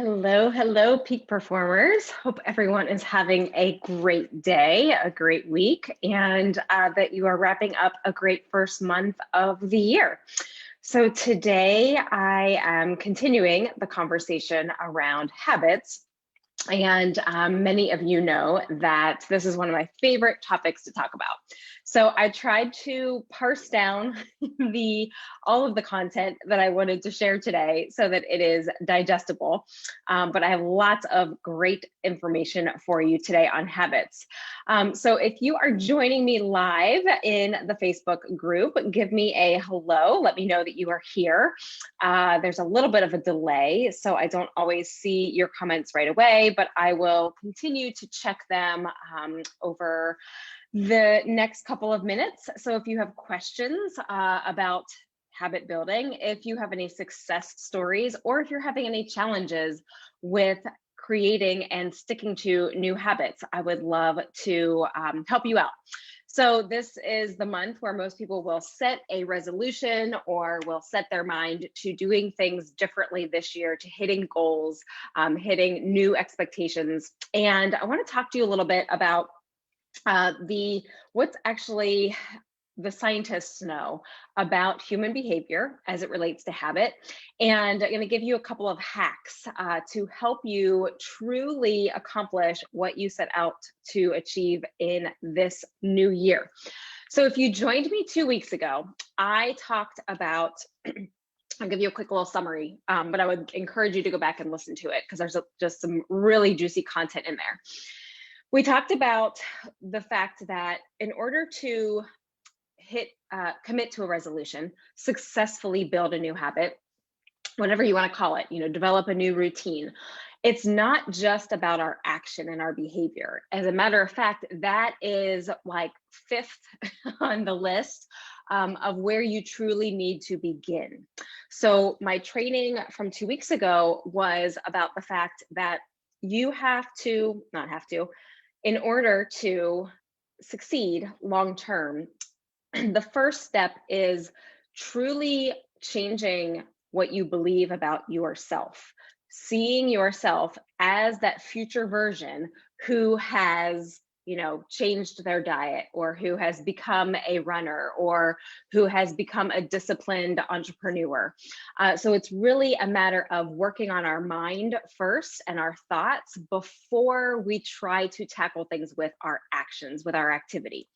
Hello, hello, peak performers. Hope everyone is having a great day, a great week, and that you are wrapping up a great first month of the year. So today I am continuing the conversation around habits. And many of you know that this is one of my favorite topics to talk about. So I tried to parse down all of the content that I wanted to share today so that it is digestible. But I have lots of great information for you today on habits. So if you are joining me live in the Facebook group, give me a hello. Let me know that you are here. There's a little bit of a delay, so I don't always see your comments right away, but I will continue to check them over the next couple of minutes. So if you have questions about habit building, if you have any success stories, or if you're having any challenges with creating and sticking to new habits, I would love to help you out. So this is the month where most people will set a resolution or will set their mind to doing things differently this year, to hitting goals, hitting new expectations. And I want to talk to you a little bit about what's actually the scientists know about human behavior as it relates to habit. And I'm going to give you a couple of hacks to help you truly accomplish what you set out to achieve in this new year. So if you joined me 2 weeks ago, I talked about I'll give you a quick little summary, but I would encourage you to go back and listen to it because there's just some really juicy content in there. We talked about the fact that in order to commit to a resolution, successfully build a new habit, whatever you want to call it, develop a new routine. It's not just about our action and our behavior. As a matter of fact, that is like fifth on the list of where you truly need to begin. So my training from 2 weeks ago was about the fact that you in order to succeed long-term, the first step is truly changing what you believe about yourself, seeing yourself as that future version who has changed their diet, or who has become a runner, or who has become a disciplined entrepreneur. So it's really a matter of working on our mind first and our thoughts before we try to tackle things with our actions, with our activity.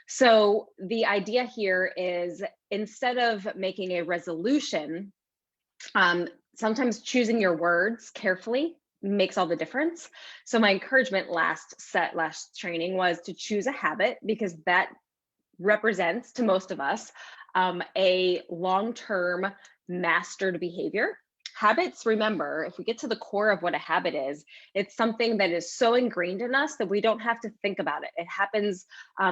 So the idea here is, instead of making a resolution, sometimes choosing your words carefully makes all the difference. So my encouragement last training was to choose a habit, because that represents, to most of us, a long-term mastered behavior. Habits, remember, if we get to the core of what a habit is, it's something that is so ingrained in us that we don't have to think about it. It happens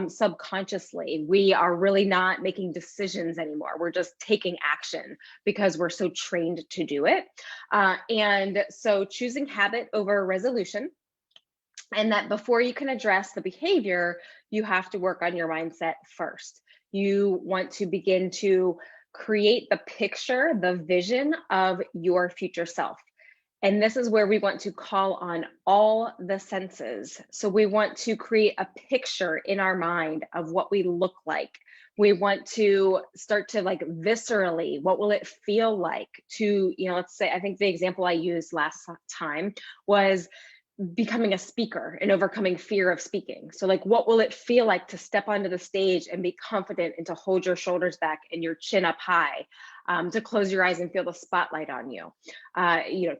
subconsciously. We are really not making decisions anymore. We're just taking action because we're so trained to do it. And so choosing habit over resolution, and that before you can address the behavior, you have to work on your mindset first. You want to begin to create the picture, the vision of your future self. And this is where we want to call on all the senses. So we want to create a picture in our mind of what we look like. We want to start to viscerally, what will it feel like to, let's say, I think the example I used last time was becoming a speaker and overcoming fear of speaking. So what will it feel like to step onto the stage and be confident, and to hold your shoulders back and your chin up high, to close your eyes and feel the spotlight on you,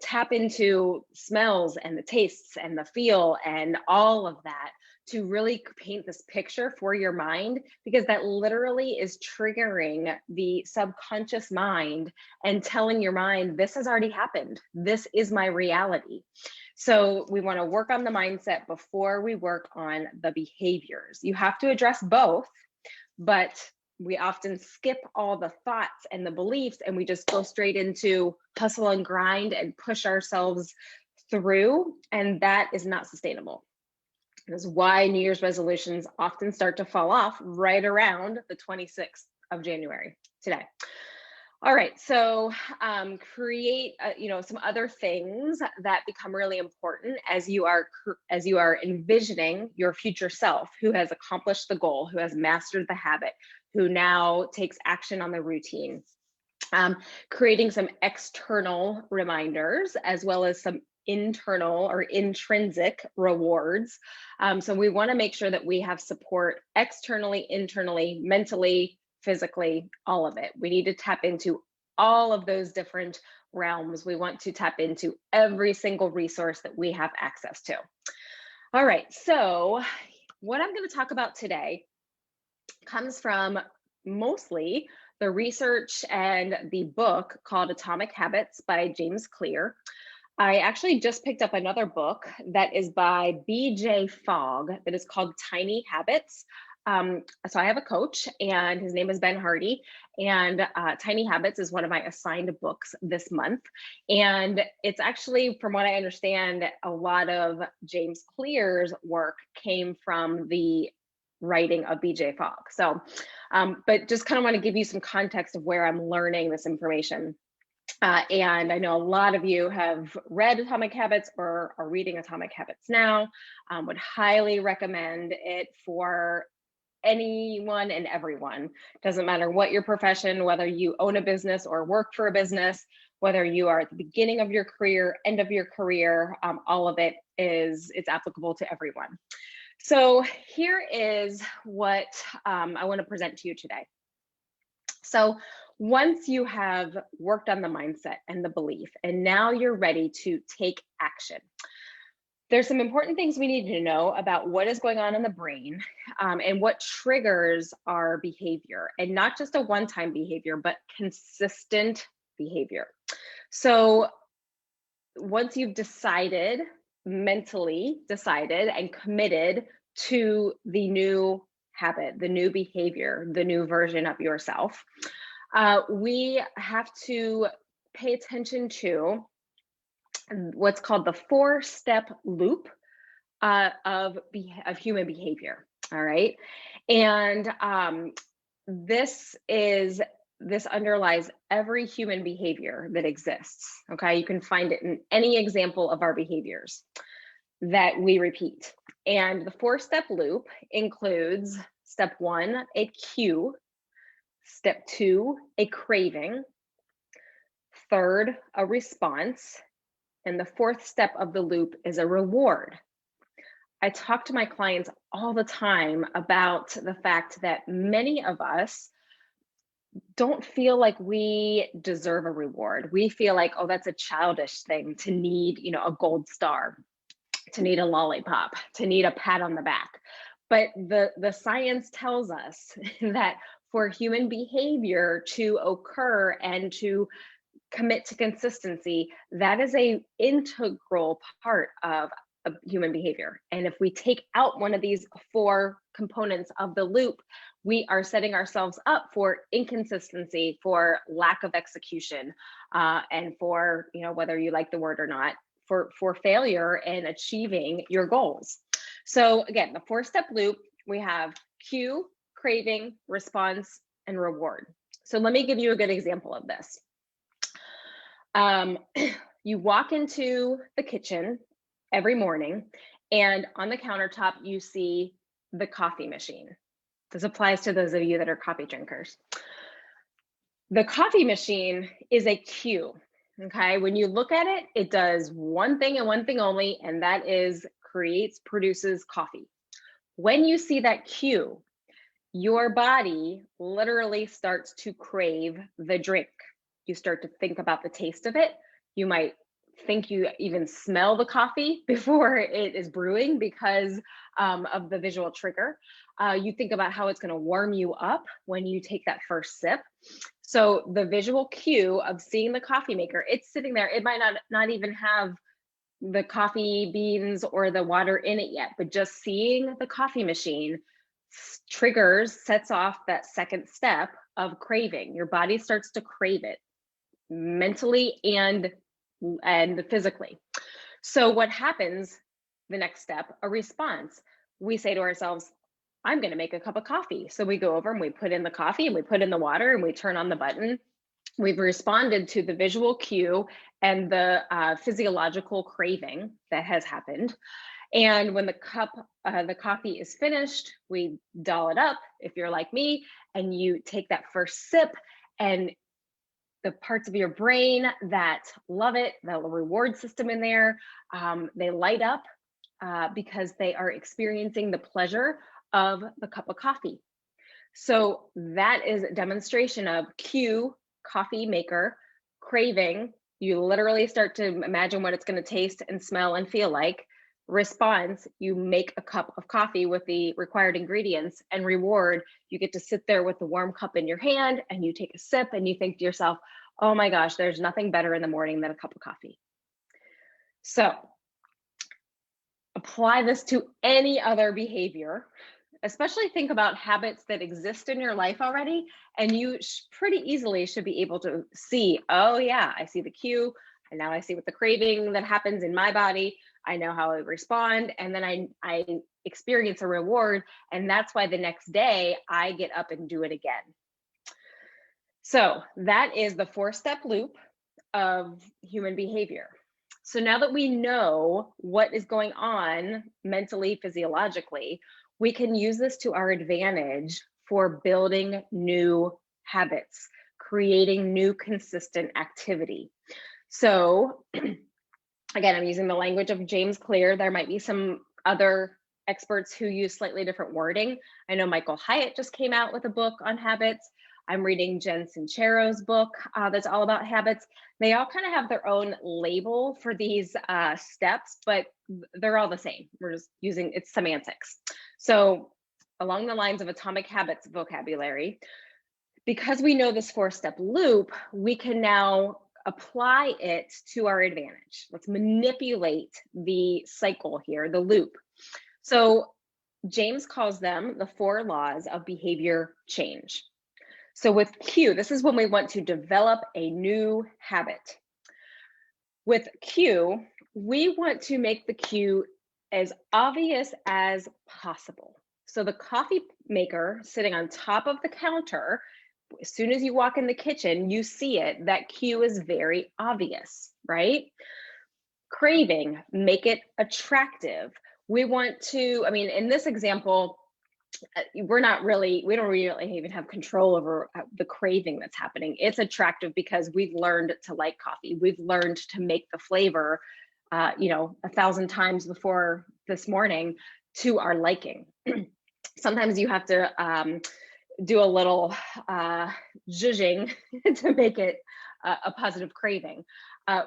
tap into smells and the tastes and the feel and all of that, to really paint this picture for your mind, because that literally is triggering the subconscious mind and telling your mind, this has already happened. This is my reality. So we want to work on the mindset before we work on the behaviors. You have to address both, but we often skip all the thoughts and the beliefs, and we just go straight into hustle and grind and push ourselves through, and that is not sustainable. This is why New Year's resolutions often start to fall off right around the 26th of January, today. All right, so create some other things that become really important as as you are envisioning your future self who has accomplished the goal, who has mastered the habit, who now takes action on the routine. Um, Creating some external reminders as well as some internal or intrinsic rewards. So we want to make sure that we have support externally, internally, mentally, physically, all of it. We need to tap into all of those different realms. We want to tap into every single resource that we have access to. All right, so what I'm going to talk about today comes from mostly the research and the book called Atomic Habits by James Clear. I actually just picked up another book that is by BJ Fogg that is called Tiny Habits. So I have a coach and his name is Ben Hardy, and Tiny Habits is one of my assigned books this month. And it's actually, from what I understand, a lot of James Clear's work came from the writing of BJ Fogg. So, but just kind of want to give you some context of where I'm learning this information. And I know a lot of you have read Atomic Habits or are reading Atomic Habits now. Would highly recommend it for anyone and everyone. Doesn't matter what your profession, whether you own a business or work for a business, whether you are at the beginning of your career, end of your career, all of it it's applicable to everyone. So here is what I want to present to you today. So once you have worked on the mindset and the belief, and now you're ready to take action, there's some important things we need to know about what is going on in the brain and what triggers our behavior, and not just a one-time behavior, but consistent behavior. So once you've mentally decided and committed to the new habit, the new behavior, the new version of yourself, we have to pay attention to what's called the 4-step loop of human behavior. All right. And this underlies every human behavior that exists. Okay. You can find it in any example of our behaviors that we repeat. And the 4-step loop includes step 1, a cue, step 2, a craving, third, a response, and the 4th step of the loop is a reward. I talk to my clients all the time about the fact that many of us don't feel like we deserve a reward. We feel like, oh, that's a childish thing to need, a gold star, to need a lollipop, to need a pat on the back. But the science tells us that for human behavior to occur and to commit to consistency, that is a integral part of human behavior. And if we take out one of these 4 components of the loop, we are setting ourselves up for inconsistency, for lack of execution, and for, whether you like the word or not, for failure in achieving your goals. So again, the 4-step loop, we have cue, craving, response, and reward. So let me give you a good example of this. You walk into the kitchen every morning, and on the countertop, you see the coffee machine. This applies to those of you that are coffee drinkers. The coffee machine is a cue. Okay, when you look at it, it does one thing and one thing only, and that is produces coffee. When you see that cue, your body literally starts to crave the drink. You start to think about the taste of it. You might think you even smell the coffee before it is brewing because of the visual trigger. You think about how it's going to warm you up when you take that first sip. So the visual cue of seeing the coffee maker, it's sitting there. It might not even have the coffee beans or the water in it yet, but just seeing the coffee machine sets off that second step of craving. Your body starts to crave it mentally and physically. So what happens, the next step, a response. We say to ourselves, I'm going to make a cup of coffee. So we go over and we put in the coffee and we put in the water and we turn on the button We've responded to the visual cue and the physiological craving that has happened. And when the coffee is finished, we doll it up, if you're like me, and you take that first sip, and the parts of your brain that love it, the reward system in there, they light up because they are experiencing the pleasure of the cup of coffee. So that is a demonstration of cue, coffee maker, craving. You literally start to imagine what it's going to taste and smell and feel like. Response, you make a cup of coffee with the required ingredients, and reward, you get to sit there with the warm cup in your hand and you take a sip and you think to yourself, oh my gosh, there's nothing better in the morning than a cup of coffee. So apply this to any other behavior, especially think about habits that exist in your life already, and you pretty easily should be able to see, oh yeah, I see the cue, and now I see what the craving that happens in my body, I know how I respond, and then I experience a reward, and that's why the next day I get up and do it again. So that is the 4-step loop of human behavior. So now that we know what is going on mentally, physiologically, we can use this to our advantage for building new habits, creating new consistent activity. So again, I'm using the language of James Clear. There might be some other experts who use slightly different wording. I know Michael Hyatt just came out with a book on habits. I'm reading Jen Sincero's book that's all about habits. They all kind of have their own label for these steps, but they're all the same. We're just using, it's semantics. So along the lines of atomic habits vocabulary, because we know this 4-step loop, we can now apply it to our advantage. Let's manipulate the cycle here, the loop. So James calls them the 4 laws of behavior change. So with cue, this is when we want to develop a new habit. With cue, we want to make the cue as obvious as possible. So the coffee maker sitting on top of the counter, as soon as you walk in the kitchen, you see it. That cue is very obvious, right? Craving, make it attractive. We want to, I mean, in this example, we don't really even have control over the craving that's happening. It's attractive because we've learned to like coffee. We've learned to make the flavor, 1,000 times before this morning to our liking. Sometimes you have to do a little zhuzhing to make it a positive craving.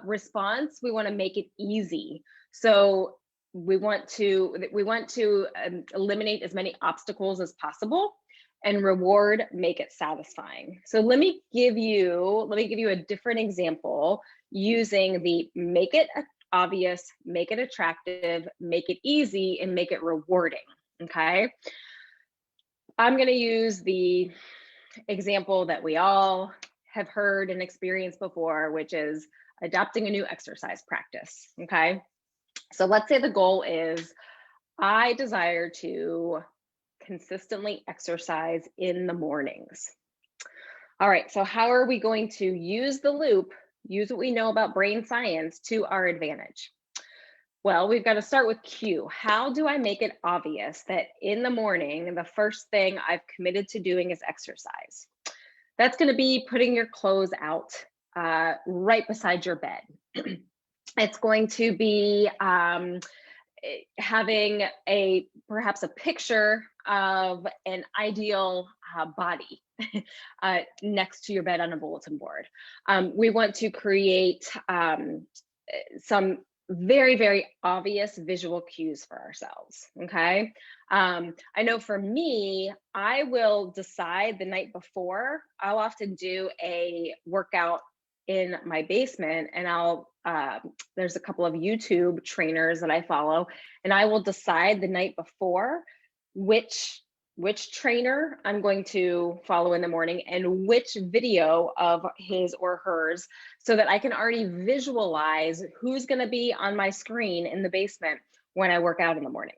Response, we want to make it easy. So we want to eliminate as many obstacles as possible, and reward, make it satisfying. So let me give you a different example using the make it obvious, make it attractive, make it easy, and make it rewarding. Okay. I'm going to use the example that we all have heard and experienced before, which is adopting a new exercise practice. Okay. So let's say the goal is I desire to consistently exercise in the mornings. All right, so how are we going to use the loop, use what we know about brain science to our advantage? Well, we've got to start with cue. How do I make it obvious that in the morning, the first thing I've committed to doing is exercise? That's going to be putting your clothes out right beside your bed. It's going to be having perhaps a picture of an ideal body next to your bed on a bulletin board. We want to create some very, very obvious visual cues for ourselves, okay? I know for me, I will decide the night before. I'll often do a workout in my basement, and there's a couple of YouTube trainers that I follow, and I will decide the night before which trainer I'm going to follow in the morning and which video of his or hers, so that I can already visualize who's going to be on my screen in the basement when I work out in the morning.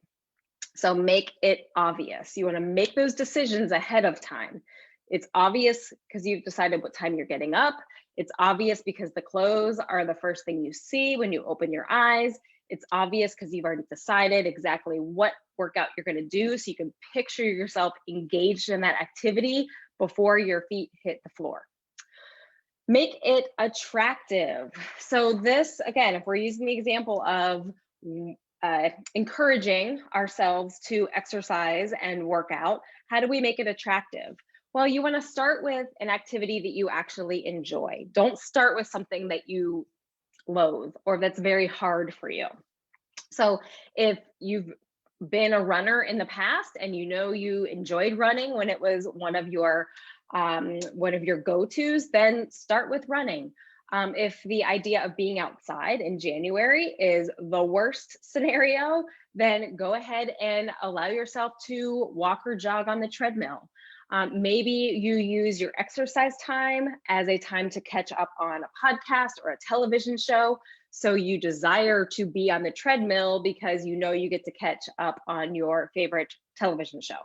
So make it obvious. You want to make those decisions ahead of time. It's obvious because you've decided what time you're getting up. It's obvious because the clothes are the first thing you see when you open your eyes. It's obvious because you've already decided exactly what workout you're going to do, so you can picture yourself engaged in that activity before your feet hit the floor. Make it attractive. So this, again, if we're using the example of encouraging ourselves to exercise and work out, how do we make it attractive? Well, you want to start with an activity that you actually enjoy. Don't start with something that you loathe or that's very hard for you. So if you've been a runner in the past and you know you enjoyed running when it was one of your go-tos, then start with running. If the idea of being outside in January is the worst scenario, then go ahead and allow yourself to walk or jog on the treadmill. Maybe you use your exercise time as a time to catch up on a podcast or a television show. So you desire to be on the treadmill because you know you get to catch up on your favorite television show.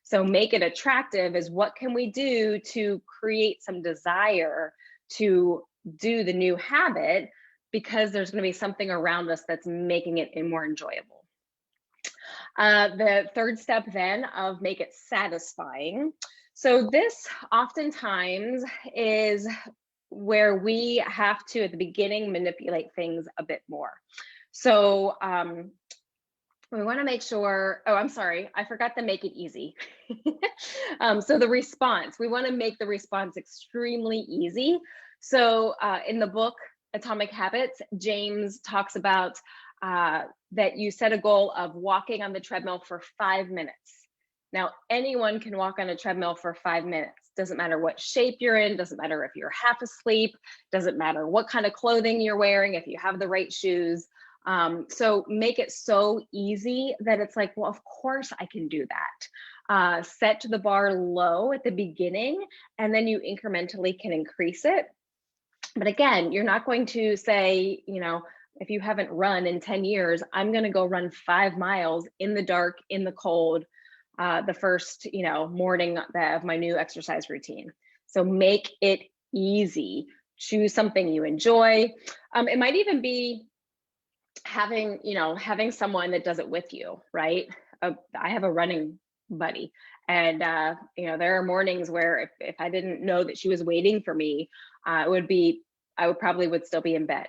So make it attractive is what can we do to create some desire to do the new habit, because there's going to be something around us that's making it more enjoyable. The third step then of make it satisfying. So this oftentimes is where we have to, at the beginning, manipulate things a bit more. So we want to make sure, oh, I'm sorry, I forgot to make it easy. So the response, we want to make the response extremely easy. So in the book, Atomic Habits, James talks about that you set a goal of walking on the treadmill for 5 minutes. Now, anyone can walk on a treadmill for 5 minutes. Doesn't matter what shape you're in, doesn't matter if you're half asleep, doesn't matter what kind of clothing you're wearing, if you have the right shoes. So make it so easy that it's like, well, of course I can do that. Set the bar low at the beginning, and then you incrementally can increase it. But again, you're not going to say, you know, if you haven't run in 10 years, I'm going to go run 5 miles in the dark, in the cold, the first, morning of my new exercise routine. So make it easy. Choose something you enjoy. It might even be having someone that does it with you, right? I have a running buddy, and there are mornings where if I didn't know that she was waiting for me, I would still be in bed.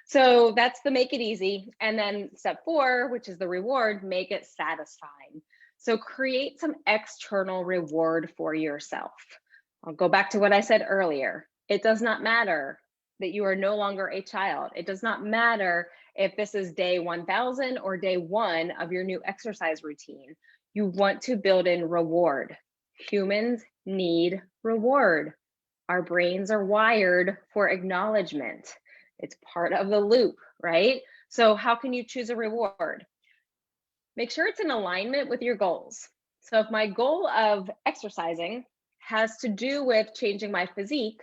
So that's the make it easy. And then step 4, which is the reward, make it satisfying. So create some external reward for yourself. I'll go back to what I said earlier. It does not matter that you are no longer a child. It does not matter if this is day 1000 or day 1 of your new exercise routine. You want to build in reward. Humans need reward. Our brains are wired for acknowledgement. It's part of the loop, right? So how can you choose a reward? Make sure it's in alignment with your goals. So if my goal of exercising has to do with changing my physique,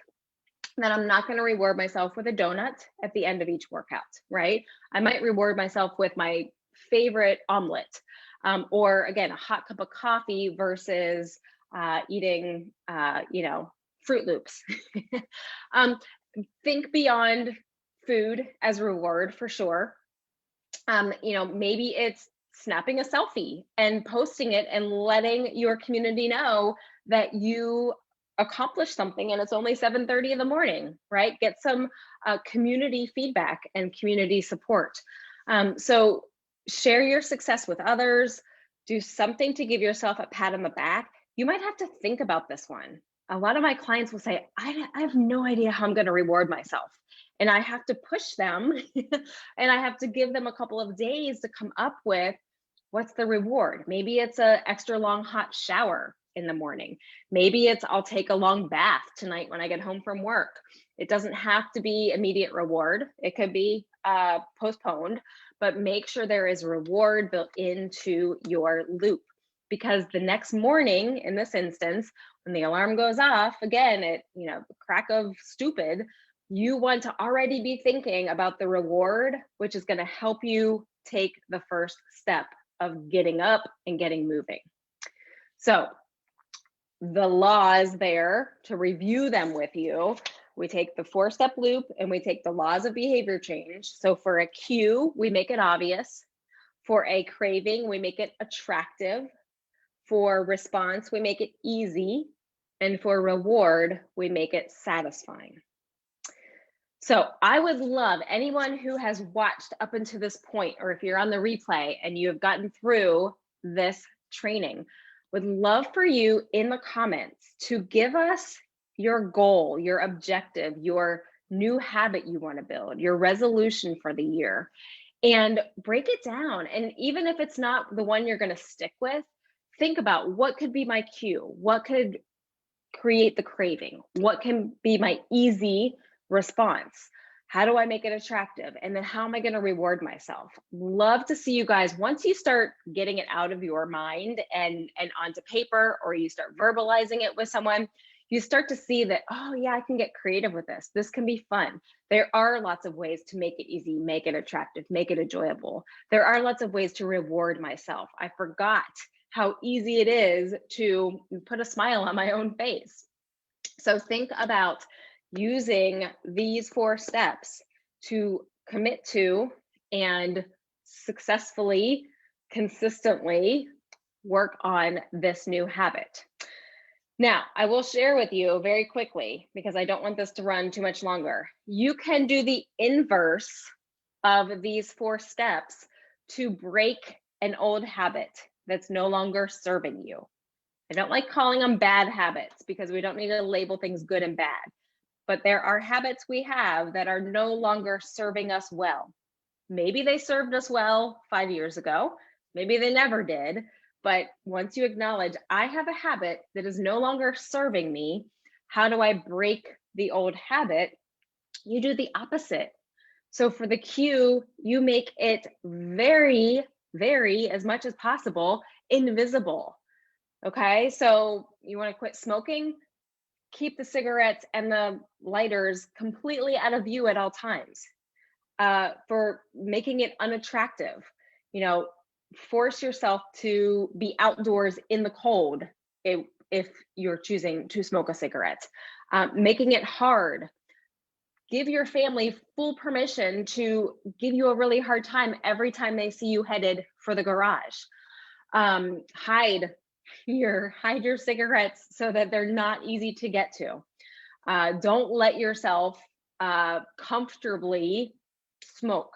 then I'm not going to reward myself with a donut at the end of each workout, right? I might reward myself with my favorite omelet, or again, a hot cup of coffee versus eating, Fruit Loops. Think beyond food as reward for sure. Maybe it's snapping a selfie and posting it and letting your community know that you accomplished something and it's only 7:30 in the morning, right? Get some community feedback and community support. So share your success with others. Do something to give yourself a pat on the back. You might have to think about this one. A lot of my clients will say, I have no idea how I'm going to reward myself. And I have to push them and I have to give them a couple of days to come up with what's the reward. Maybe it's an extra long hot shower in the morning. Maybe it's I'll take a long bath tonight when I get home from work. It doesn't have to be immediate reward. It could be postponed, but make sure there is reward built into your loop, because the next morning, in this instance, when the alarm goes off again at the crack of stupid, you want to already be thinking about the reward, which is going to help you take the first step of getting up and getting moving. So the laws there to review them with you. We take the 4-step loop and we take the laws of behavior change. So for a cue, we make it obvious. For a craving, we make it attractive. For response, we make it easy. And for reward, we make it satisfying. So I would love anyone who has watched up until this point, or if you're on the replay and you have gotten through this training, would love for you in the comments to give us your goal, your objective, your new habit you want to build, your resolution for the year, and break it down. And even if it's not the one you're going to stick with, think about what could be my cue, what could create the craving, what can be my easy response, how do I make it attractive, and then how am I going to reward myself. Love to see you guys once you start getting it out of your mind and onto paper, or you start verbalizing it with someone. You start to see that, oh yeah, I can get creative with this. This can be fun. There are lots of ways to make it easy, make it attractive, make it enjoyable. There are lots of ways to reward myself. I forgot how easy it is to put a smile on my own face. So think about using these 4 steps to commit to and successfully, consistently work on this new habit. Now, I will share with you very quickly, because I don't want this to run too much longer. You can do the inverse of these 4 steps to break an old habit that's no longer serving you. I don't like calling them bad habits because we don't need to label things good and bad, but there are habits we have that are no longer serving us well. Maybe they served us well 5 years ago, maybe they never did, but once you acknowledge, I have a habit that is no longer serving me, how do I break the old habit? You do the opposite. So for the cue, you make it very, as much as possible, invisible. Okay, so you want to quit smoking? Keep the cigarettes and the lighters completely out of view at all times. For making it unattractive, force yourself to be outdoors in the cold if you're choosing to smoke a cigarette. Making it hard. Give your family full permission to give you a really hard time every time they see you headed for the garage. Hide your cigarettes so that they're not easy to get to. Don't let yourself comfortably smoke.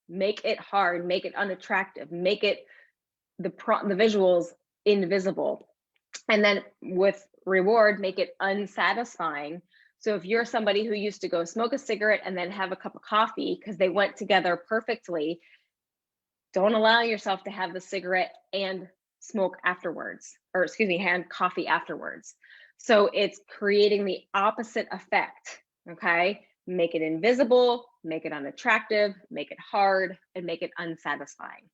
Make it hard, make it unattractive, make it the visuals invisible. And then with reward, make it unsatisfying. So if you're somebody who used to go smoke a cigarette and then have a cup of coffee because they went together perfectly, don't allow yourself to have the cigarette and smoke afterwards, or hand coffee afterwards. So it's creating the opposite effect, okay? Make it invisible, make it unattractive, make it hard, and make it unsatisfying.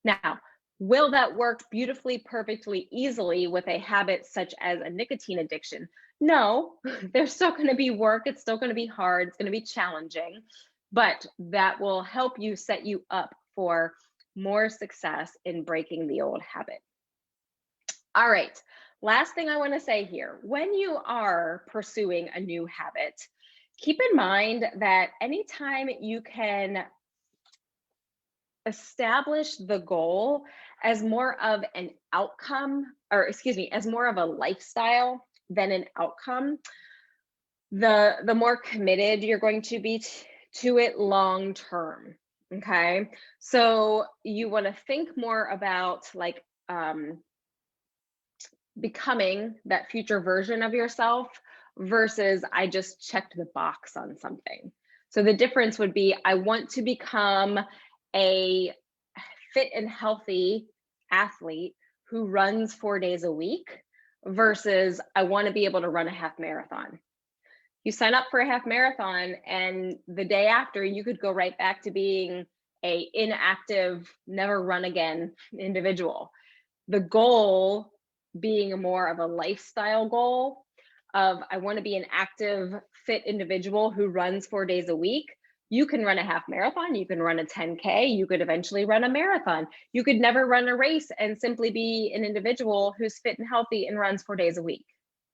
Now, will that work beautifully, perfectly, easily with a habit such as a nicotine addiction? No, there's still going to be work. It's still going to be hard. It's going to be challenging, but that will help you set you up for more success in breaking the old habit. All right, last thing I want to say here, when you are pursuing a new habit, keep in mind that anytime you can establish the goal as more of an outcome, or as more of a lifestyle than an outcome, the more committed you're going to be to it long term. Okay, so you want to think more about like becoming that future version of yourself versus I just checked the box on something. So the difference would be I want to become a fit and healthy athlete who runs 4 days a week versus I want to be able to run a half marathon. You sign up for a half marathon and the day after you could go right back to being a inactive, never run again individual. The goal being more of a lifestyle goal of I want to be an active, fit individual who runs 4 days a week. You can run a half marathon, you can run a 10K, you could eventually run a marathon. You could never run a race and simply be an individual who's fit and healthy and runs 4 days a week.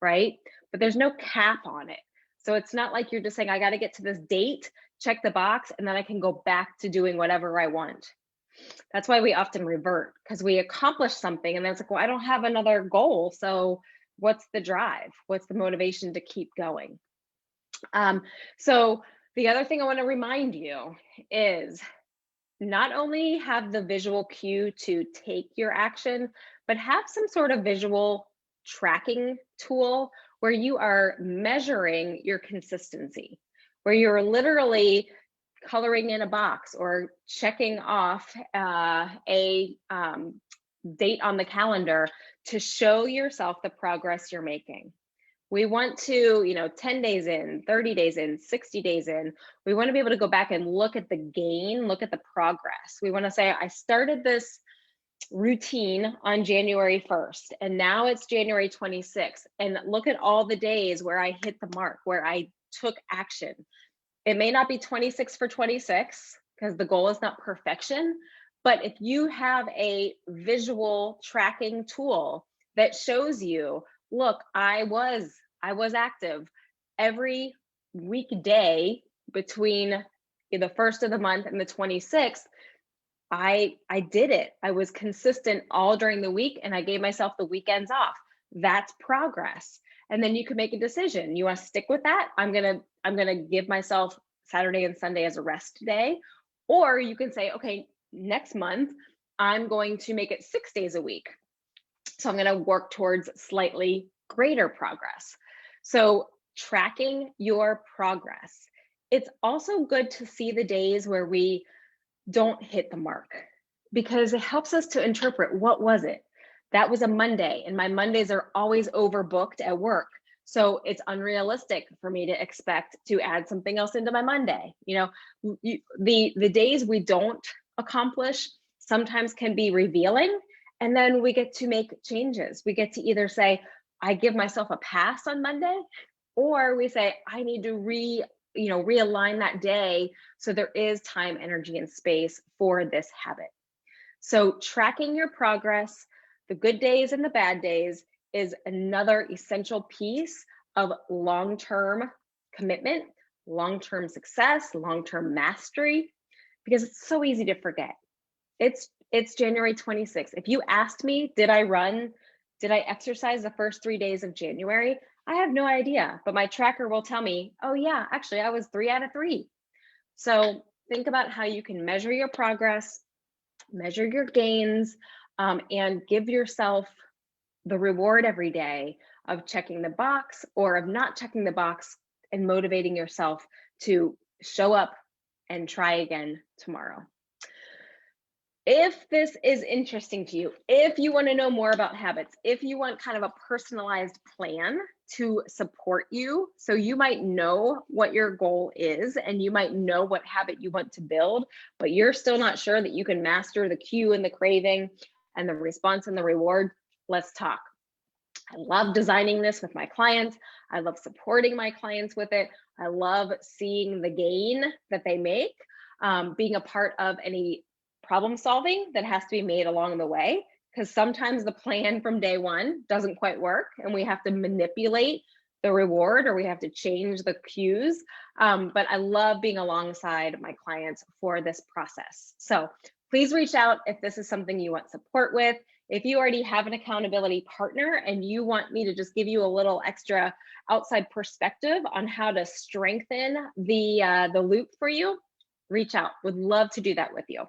right? But there's no cap on it. So it's not like you're just saying, I got to get to this date, check the box, and then I can go back to doing whatever I want. That's why we often revert, because we accomplish something and then it's like, well, I don't have another goal. So what's the drive? What's the motivation to keep going? So the other thing I want to remind you is not only have the visual cue to take your action, but have some sort of visual tracking tool where you are measuring your consistency, where you're literally coloring in a box or checking off a date on the calendar to show yourself the progress you're making. We want to, 10 days in, 30 days in, 60 days in, we want to be able to go back and look at the gain, look at the progress. We want to say, I started this routine on January 1st, and now it's January 26th. And look at all the days where I hit the mark, where I took action. It may not be 26 for 26 because the goal is not perfection, but if you have a visual tracking tool that shows you, look, I was active every weekday between the first of the month and the 26th. I did it. I was consistent all during the week and I gave myself the weekends off. That's progress. And then you can make a decision. You want to stick with that? I'm going to give myself Saturday and Sunday as a rest day. Or you can say, okay, next month I'm going to make it 6 days a week. So I'm going to work towards slightly greater progress. So tracking your progress. It's also good to see the days where we don't hit the mark, because it helps us to interpret, what was it? That was a Monday, and my Mondays are always overbooked at work. So it's unrealistic for me to expect to add something else into my Monday. The days we don't accomplish sometimes can be revealing. And then we get to make changes. We get to either say, I give myself a pass on Monday, or we say, I need to realign that day so there is time, energy, and space for this habit. So tracking your progress, the good days and the bad days, is another essential piece of long-term commitment, long-term success, long-term mastery, because it's so easy to forget. It's January 26th. If you asked me, did I exercise the first 3 days of January? I have no idea, but my tracker will tell me, oh yeah, actually I was 3 out of 3. So think about how you can measure your progress, measure your gains, and give yourself the reward every day of checking the box or of not checking the box, and motivating yourself to show up and try again tomorrow. If this is interesting to you, if you want to know more about habits, if you want kind of a personalized plan to support you, so you might know what your goal is and you might know what habit you want to build, but you're still not sure that you can master the cue and the craving and the response and the reward, let's talk. I love designing this with my clients. I love supporting my clients with it. I love seeing the gain that they make, being a part of any problem solving that has to be made along the way, because sometimes the plan from day one doesn't quite work and we have to manipulate the reward or we have to change the cues. But I love being alongside my clients for this process. So please reach out if this is something you want support with. If you already have an accountability partner and you want me to just give you a little extra outside perspective on how to strengthen the loop for you, reach out. Would love to do that with you.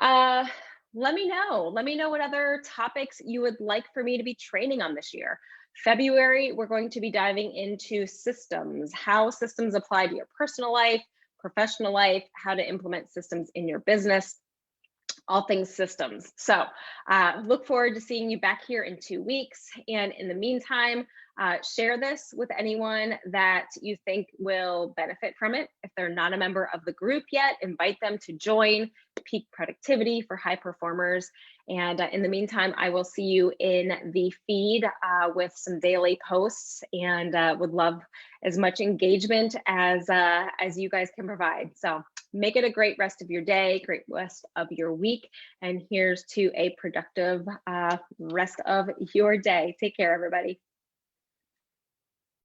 Let me know what other topics you would like for me to be training on this year. February, we're going to be diving into systems, how systems apply to your personal life, professional life, how to implement systems in your business, all things systems. So look forward to seeing you back here in 2 weeks. And in the meantime, share this with anyone that you think will benefit from it. If they're not a member of the group yet, invite them to join Peak Productivity for High Performers. And in the meantime, I will see you in the feed with some daily posts, and would love as much engagement as you guys can provide. So make it a great rest of your day, great rest of your week, and here's to a productive rest of your day. Take care, everybody.